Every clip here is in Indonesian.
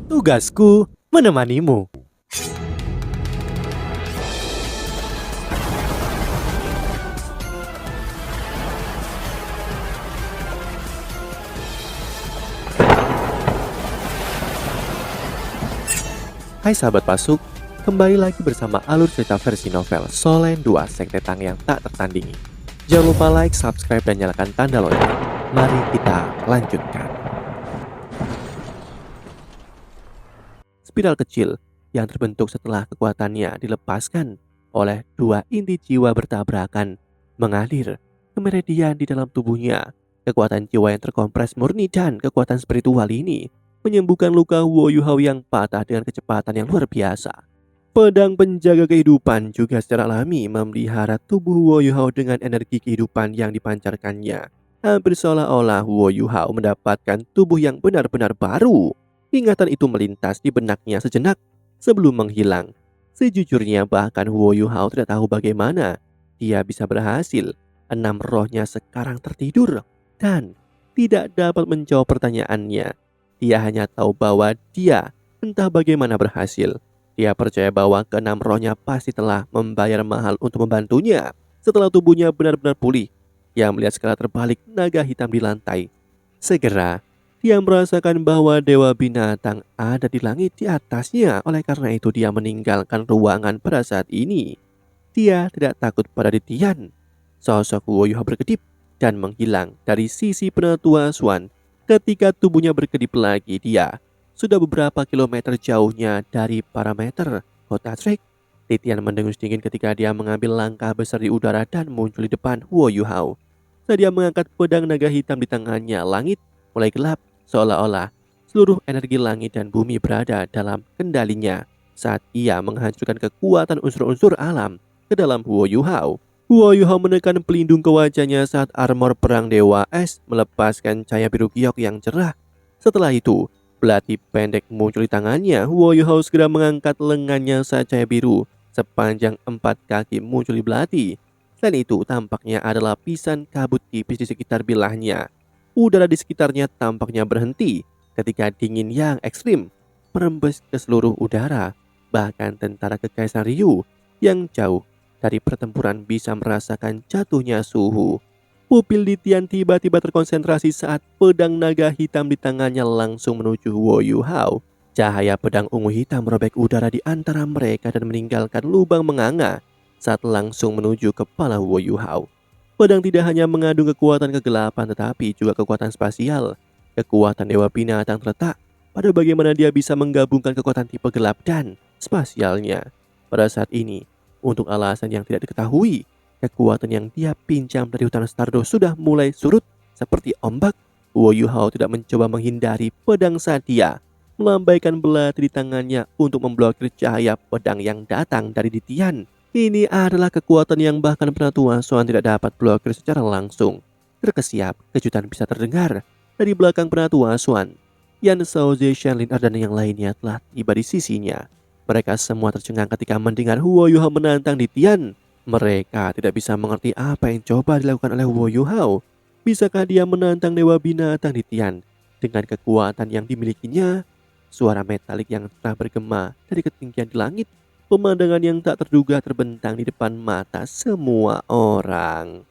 Tugasku menemanimu. Hai sahabat Pasuk, kembali lagi bersama alur cerita versi novel Solen 2 Sekte Tang yang tak tertandingi. Jangan lupa like, subscribe, dan nyalakan tanda lonceng. Mari kita lanjutkan. Spiral kecil yang terbentuk setelah kekuatannya dilepaskan oleh dua inti jiwa bertabrakan mengalir ke meridian di dalam tubuhnya. Kekuatan jiwa yang terkompres murni dan kekuatan spiritual ini menyembuhkan luka Wo Yuhao yang patah dengan kecepatan yang luar biasa. Pedang penjaga kehidupan juga secara alami memelihara tubuh Wo Yuhao dengan energi kehidupan yang dipancarkannya. Hampir seolah-olah Wo Yuhao mendapatkan tubuh yang benar-benar baru. Ingatan itu melintas di benaknya sejenak sebelum menghilang. Sejujurnya bahkan Wo Yuhao tidak tahu bagaimana dia bisa berhasil. 6 rohnya sekarang tertidur dan tidak dapat menjawab pertanyaannya. Dia hanya tahu bahwa dia entah bagaimana berhasil. Dia percaya bahwa ke-6 rohnya pasti telah membayar mahal untuk membantunya. Setelah tubuhnya benar-benar pulih, dia melihat skala terbalik naga hitam di lantai. Segera, dia merasakan bahwa dewa binatang ada di langit di atasnya. Oleh karena itu dia meninggalkan ruangan pada saat ini. Dia tidak takut pada Ditian. Sosok Wo Yuhao berkedip dan menghilang dari sisi penatua Swan. Ketika tubuhnya berkedip lagi, dia sudah beberapa kilometer jauhnya dari parameter kota Trek. Titian mendengus dingin ketika dia mengambil langkah besar di udara dan muncul di depan Wo Yuhao. Saat dia mengangkat pedang naga hitam di tangannya, langit mulai gelap seolah-olah seluruh energi langit dan bumi berada dalam kendalinya. Saat ia menghancurkan kekuatan unsur-unsur alam ke dalam Wo Yuhao, Wo Yuhao menekan pelindung ke wajahnya saat armor perang Dewa Es melepaskan cahaya biru giok yang cerah. Setelah itu, belati pendek muncul di tangannya. Wo Yuhao segera mengangkat lengannya saat cahaya biru sepanjang 4 kaki muncul di belati. Selain itu, tampaknya ada lapisan kabut tipis di sekitar bilahnya. Udara di sekitarnya tampaknya berhenti ketika dingin yang ekstrim merembes ke seluruh udara. Bahkan tentara Kekaisaran Ryu yang jauh dari pertempuran bisa merasakan jatuhnya suhu. Pupil Ditian tiba-tiba terkonsentrasi saat pedang naga hitam di tangannya langsung menuju Wo Yuhao. Cahaya pedang ungu hitam merobek udara di antara mereka dan meninggalkan lubang menganga saat langsung menuju kepala Wo Yuhao. Pedang tidak hanya mengandung kekuatan kegelapan tetapi juga kekuatan spasial. Kekuatan dewa binatang terletak pada bagaimana dia bisa menggabungkan kekuatan tipe gelap dan spasialnya. Pada saat ini, untuk alasan yang tidak diketahui, kekuatan yang dia pinjam dari hutan Stardust sudah mulai surut seperti ombak. Wo Yuhao tidak mencoba menghindari pedang saat dia melambaikan belati di tangannya untuk memblokir cahaya pedang yang datang dari Ditian. Ini adalah kekuatan yang bahkan penatua Swan tidak dapat blokir secara langsung. Terkesiap, kejutan bisa terdengar dari belakang penatua Swan. Yan Shaoze, Shenlin, dan yang lainnya telah tiba di sisinya. Mereka semua tercengang ketika mendengar Wo Yuhao menantang Ditian. Mereka tidak bisa mengerti apa yang coba dilakukan oleh Wo Yuhao. Bisakah dia menantang dewa binatang Ditian dengan kekuatan yang dimilikinya? Suara metalik yang telah bergema dari ketinggian di langit. Pemandangan yang tak terduga terbentang di depan mata semua orang.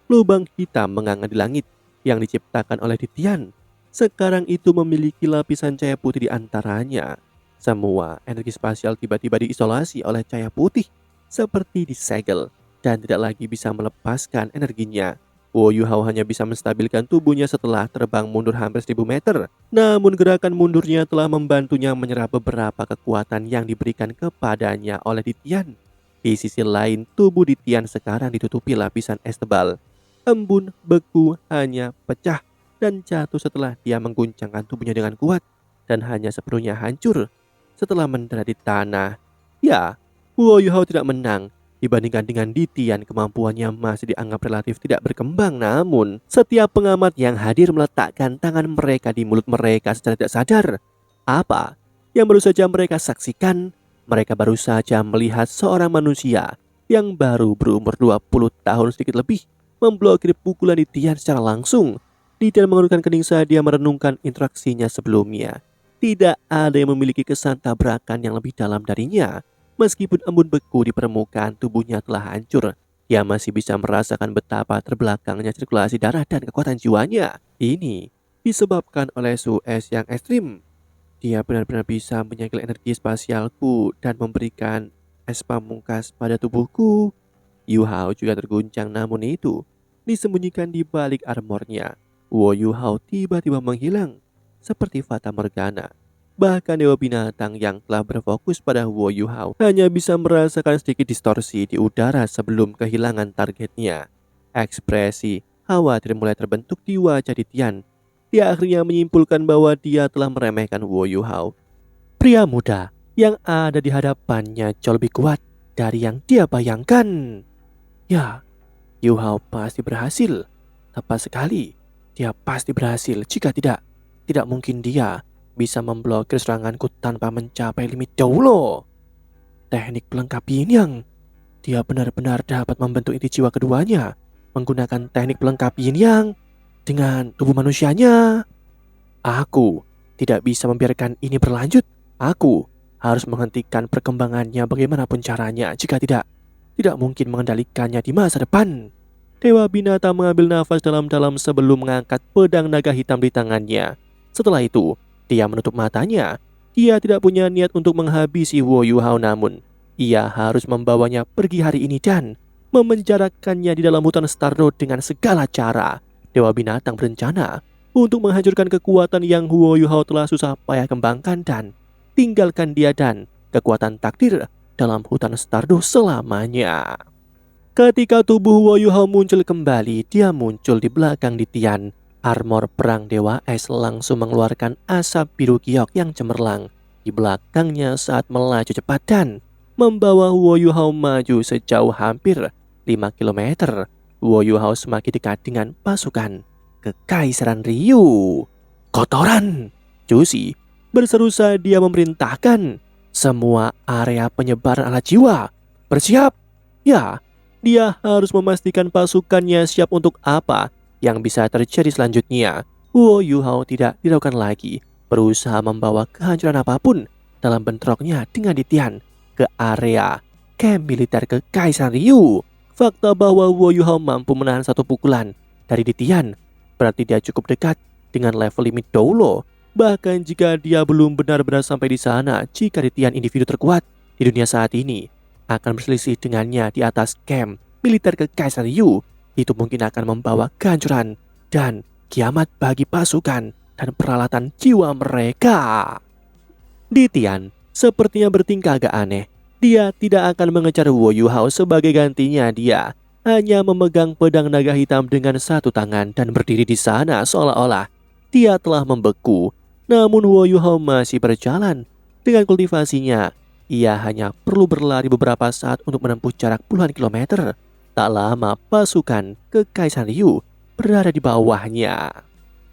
Lubang hitam menganga di langit yang diciptakan oleh Ditian. Sekarang itu memiliki lapisan cahaya putih di antaranya. Semua energi spasial tiba-tiba diisolasi oleh cahaya putih seperti disegel dan tidak lagi bisa melepaskan energinya. Wo Yuhao hanya bisa menstabilkan tubuhnya setelah terbang mundur hampir 1000 meter. Namun gerakan mundurnya telah membantunya menyerap beberapa kekuatan yang diberikan kepadanya oleh Ditian. Di sisi lain, tubuh Ditian sekarang ditutupi lapisan es tebal. Embun beku hanya pecah dan jatuh setelah dia mengguncangkan tubuhnya dengan kuat dan hanya sepenuhnya hancur setelah mendarat di tanah. Ya, Wo Yuhao tidak menang. Dibandingkan dengan Ditian, kemampuannya masih dianggap relatif tidak berkembang. Namun, setiap pengamat yang hadir meletakkan tangan mereka di mulut mereka secara tidak sadar. Apa yang baru saja mereka saksikan? Mereka baru saja melihat seorang manusia yang baru berumur 20 tahun sedikit lebih memblokir pukulan Ditian secara langsung. Ditian mengerutkan kening saat dia merenungkan interaksinya sebelumnya. Tidak ada yang memiliki kesan tabrakan yang lebih dalam darinya. Meskipun embun beku di permukaan tubuhnya telah hancur, dia masih bisa merasakan betapa terbelakangnya sirkulasi darah dan kekuatan jiwanya. Ini disebabkan oleh suhu es yang ekstrim. Dia benar-benar bisa menyegel energi spasialku dan memberikan es pamungkas pada tubuhku. Yu Hao juga terguncang, namun itu disembunyikan di balik armornya. Wo Yu Hao tiba-tiba menghilang seperti fata morgana. Bahkan dewa binatang yang telah berfokus pada Wo Yu Hao hanya bisa merasakan sedikit distorsi di udara sebelum kehilangan targetnya. Ekspresi khawatir mulai terbentuk di wajah Tian. Dia akhirnya menyimpulkan bahwa dia telah meremehkan Wo Yu Hao. Pria muda yang ada di hadapannya jauh lebih kuat dari yang dia bayangkan. Ya, Yu Hao pasti berhasil. Tepat sekali, dia pasti berhasil. Jika tidak mungkin dia bisa memblokir seranganku tanpa mencapai limit Doulo. Teknik pelengkap Yin Yang. Dia benar-benar dapat membentuk inti jiwa keduanya menggunakan teknik pelengkap Yin Yang dengan tubuh manusianya. Aku tidak bisa membiarkan ini berlanjut. Aku harus menghentikan perkembangannya bagaimanapun caranya. Jika tidak mungkin mengendalikannya di masa depan. Dewa binatang mengambil nafas dalam-dalam sebelum mengangkat pedang naga hitam di tangannya. Setelah itu, dia menutup matanya. Dia tidak punya niat untuk menghabisi Wo Yu Hao, namun ia harus membawanya pergi hari ini dan memenjarakannya di dalam hutan Star Road dengan segala cara. Dewa binatang berencana untuk menghancurkan kekuatan yang Wo Yu Hao telah susah payah kembangkan dan tinggalkan dia dan kekuatan takdir dalam hutan Stardust selamanya. Ketika tubuh Wo Yu Hao muncul kembali, dia muncul di belakang Tian. Armor perang Dewa Es langsung mengeluarkan asap biru giok yang cemerlang di belakangnya saat melaju cepat dan membawa Wo Yu Hao maju sejauh hampir 5 km. Wo Yu Hao semakin dekat dengan pasukan Kekaisaran Ryu. Kotoran! Jusi berseru saat dia memerintahkan semua area penyebaran alat jiwa bersiap. Ya, dia harus memastikan pasukannya siap untuk apa yang bisa terjadi selanjutnya. Wo Yu Hao tidak diragukan lagi, berusaha membawa kehancuran apapun dalam bentroknya dengan Tian ke area camp militer Kekaisaran Ryu. Fakta bahwa Wo Yu Hao mampu menahan satu pukulan dari Tian berarti dia cukup dekat dengan level limit Doulo. Bahkan jika dia belum benar-benar sampai di sana, jika Tian individu terkuat di dunia saat ini akan berselisih dengannya di atas camp militer Kekaisaran Ryu, itu mungkin akan membawa kehancuran dan kiamat bagi pasukan dan peralatan jiwa mereka. Tian sepertinya bertingkah agak aneh. Dia tidak akan mengejar Wo Yu Hao sebagai gantinya. Dia hanya memegang pedang naga hitam dengan satu tangan dan berdiri di sana seolah-olah dia telah membeku. Namun Wo Yu Hao masih berjalan. Dengan kultivasinya, ia hanya perlu berlari beberapa saat untuk menempuh jarak puluhan kilometer. Tak lama pasukan Kekaisaran Ryu berada di bawahnya.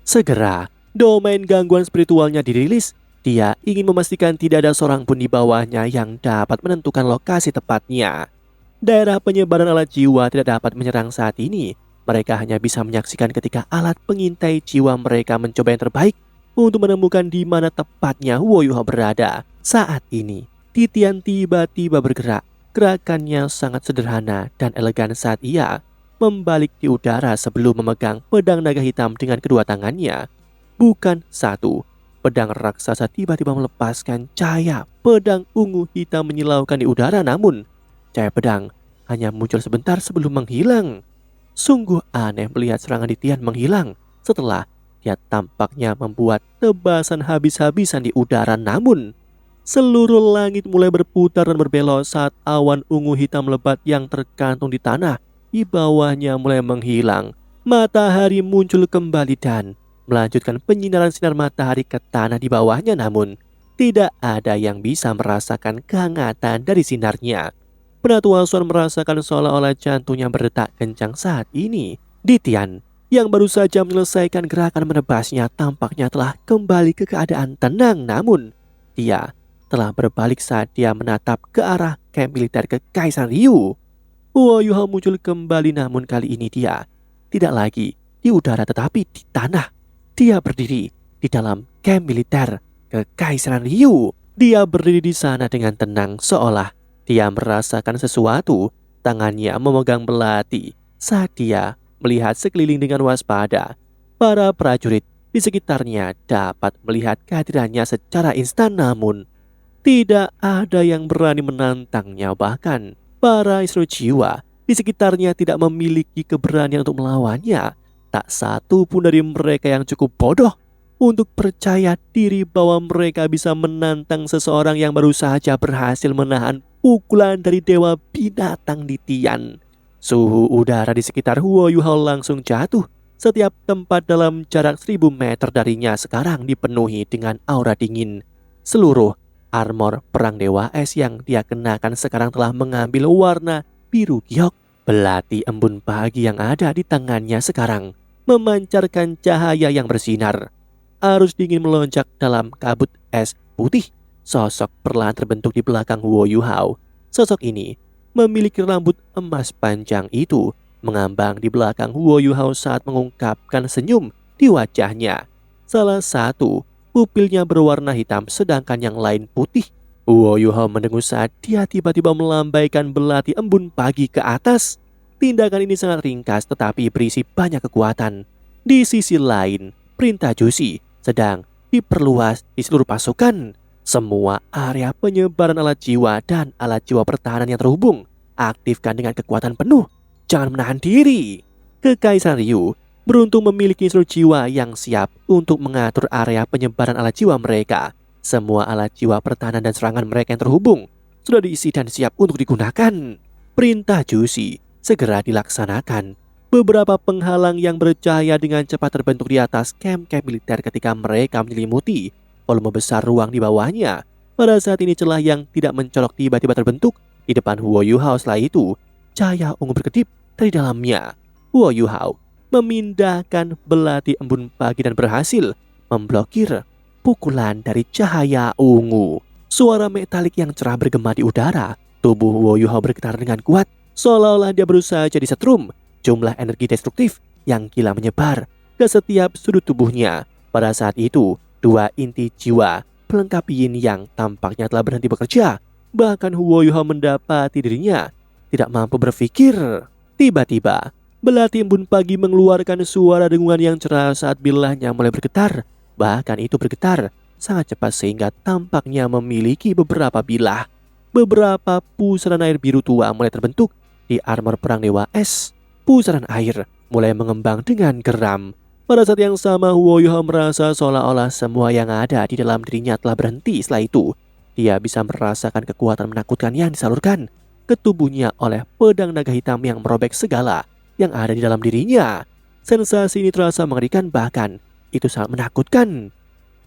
Segera, domain gangguan spiritualnya dirilis. Dia ingin memastikan tidak ada seorang pun di bawahnya yang dapat menentukan lokasi tepatnya. Daerah penyebaran alat jiwa tidak dapat menyerang saat ini. Mereka hanya bisa menyaksikan ketika alat pengintai jiwa mereka mencoba yang terbaik untuk menemukan di mana tepatnya Wo Yu Hao berada. Saat ini, Tian tiba-tiba bergerak. Gerakannya sangat sederhana dan elegan saat ia membalik di udara sebelum memegang pedang naga hitam dengan kedua tangannya. Bukan satu, pedang raksasa tiba-tiba melepaskan cahaya pedang ungu hitam menyilaukan di udara, namun cahaya pedang hanya muncul sebentar sebelum menghilang. Sungguh aneh melihat serangan Tian menghilang setelah dia tampaknya membuat tebasan habis-habisan di udara, namun seluruh langit mulai berputar dan berbelok saat awan ungu hitam lebat yang tergantung di tanah di bawahnya mulai menghilang. Matahari muncul kembali dan melanjutkan penyinaran sinar matahari ke tanah di bawahnya, namun tidak ada yang bisa merasakan kehangatan dari sinarnya. Penatua Suan merasakan seolah-olah jantungnya berdetak kencang saat ini. Tian yang baru saja menyelesaikan gerakan menebasnya tampaknya telah kembali ke keadaan tenang, namun dia telah berbalik saat dia menatap ke arah camp militer Kekaisaran Ryu. Wo Yu Hao muncul kembali, namun kali ini dia tidak lagi di udara tetapi di tanah. Dia berdiri di dalam camp militer Kekaisaran Ryu. Dia berdiri di sana dengan tenang seolah dia merasakan sesuatu. Tangannya memegang belati saat dia melihat sekeliling dengan waspada. Para prajurit di sekitarnya dapat melihat kehadirannya secara instan, namun tidak ada yang berani menantangnya. Bahkan para istri jiwa di sekitarnya tidak memiliki keberanian untuk melawannya. Tak satu pun dari mereka yang cukup bodoh untuk percaya diri bahwa mereka bisa menantang seseorang yang baru saja berhasil menahan pukulan dari dewa binatang di Tian. Suhu udara di sekitar Huo Yuhao langsung jatuh. Setiap tempat dalam jarak 1000 meter darinya sekarang dipenuhi dengan aura dingin. Seluruh armor perang dewa es yang dia kenakan sekarang telah mengambil warna biru giok. Belati embun pagi yang ada di tangannya sekarang memancarkan cahaya yang bersinar. Arus dingin melonjak dalam kabut es putih. Sosok perlahan terbentuk di belakang Huo Yuhao. Sosok ini memiliki rambut emas panjang itu mengambang di belakang Huo Yuhao saat mengungkapkan senyum di wajahnya. Salah satu pupilnya berwarna hitam sedangkan yang lain putih. Huo Yuhao mendengus saat dia tiba-tiba melambaikan belati embun pagi ke atas. Tindakan ini sangat ringkas tetapi berisi banyak kekuatan. Di sisi lain, perintah Jushi sedang diperluas di seluruh pasukan. Semua area penyebaran alat jiwa dan alat jiwa pertahanan yang terhubung aktifkan dengan kekuatan penuh. Jangan menahan diri. Kekaisaran Ryu beruntung memiliki seluruh jiwa yang siap untuk mengatur area penyebaran alat jiwa mereka. Semua alat jiwa pertahanan dan serangan mereka yang terhubung sudah diisi dan siap untuk digunakan. Perintah Jushi segera dilaksanakan. Beberapa penghalang yang bercahaya dengan cepat terbentuk di atas camp-camp militer ketika mereka menyelimuti volume besar ruang di bawahnya. Pada saat ini celah yang tidak mencolok tiba-tiba terbentuk di depan Huo Yuhao. Setelah itu, cahaya ungu berkedip dari dalamnya. Huo Yuhao memindahkan belati embun pagi dan berhasil memblokir pukulan dari cahaya ungu. Suara metalik yang cerah bergema di udara. Tubuh Huo Yuhao bergetar dengan kuat, seolah-olah dia berusaha jadi setrum. Jumlah energi destruktif yang gila menyebar ke setiap sudut tubuhnya. Pada saat itu, dua inti jiwa pelengkap yin yang tampaknya telah berhenti bekerja. Bahkan Huo Yuhao mendapati dirinya tidak mampu berpikir. Tiba-tiba, belati embun pagi mengeluarkan suara dengungan yang cerah saat bilahnya mulai bergetar. Bahkan itu bergetar sangat cepat sehingga tampaknya memiliki beberapa bilah. Beberapa pusaran air biru tua mulai terbentuk di armor perang dewa es. Pusaran air mulai mengembang dengan geram. Pada saat yang sama, Huo Yuhao merasa seolah-olah semua yang ada di dalam dirinya telah berhenti. Setelah itu, dia bisa merasakan kekuatan menakutkan yang disalurkan ke tubuhnya oleh pedang naga hitam yang merobek segala yang ada di dalam dirinya. Sensasi ini terasa mengerikan, bahkan itu sangat menakutkan.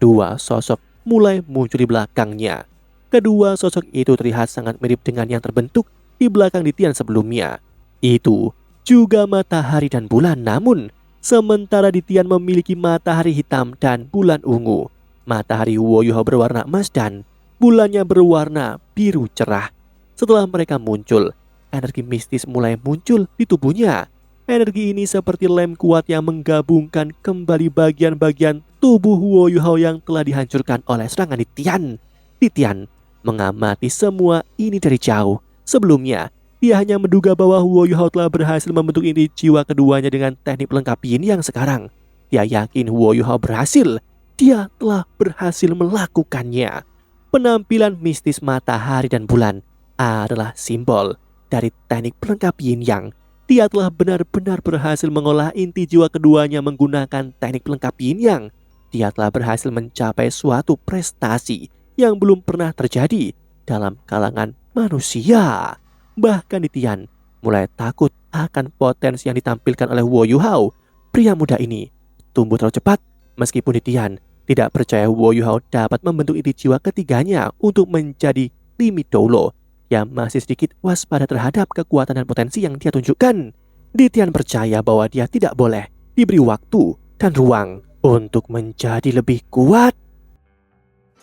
Dua sosok mulai muncul di belakangnya. Kedua sosok itu terlihat sangat mirip dengan yang terbentuk di belakang Tian sebelumnya. Itu juga matahari dan bulan, namun sementara Tian memiliki matahari hitam dan bulan ungu. Matahari Huo Yuhao berwarna emas dan bulannya berwarna biru cerah. Setelah mereka muncul, energi mistis mulai muncul di tubuhnya. Energi ini seperti lem kuat yang menggabungkan kembali bagian-bagian tubuh Huo Yuhao yang telah dihancurkan oleh serangan Tian. Tian mengamati semua ini dari jauh. Sebelumnya, dia hanya menduga bahwa Huo Yuhao telah berhasil membentuk inti jiwa keduanya dengan teknik pelengkap yin yang sekarang. Dia yakin Huo Yuhao berhasil. Dia telah berhasil melakukannya. Penampilan mistis matahari dan bulan adalah simbol dari teknik pelengkap yin yang. Dia telah benar-benar berhasil mengolah inti jiwa keduanya menggunakan teknik pelengkap yin yang. Dia telah berhasil mencapai suatu prestasi yang belum pernah terjadi dalam kalangan manusia. Bahkan Tian mulai takut akan potensi yang ditampilkan oleh Huo Yuhao. Pria muda ini tumbuh terlalu cepat. Meskipun Tian tidak percaya Huo Yuhao dapat membentuk inti jiwa ketiganya untuk menjadi limit dolo, yang masih sedikit waspada terhadap kekuatan dan potensi yang dia tunjukkan. Tian percaya bahwa dia tidak boleh diberi waktu dan ruang untuk menjadi lebih kuat.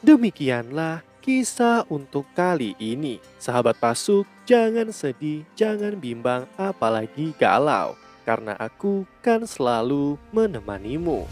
Demikianlah kisah untuk kali ini. Sahabat Pasuk, jangan sedih, jangan bimbang, apalagi galau, karena aku kan selalu menemanimu.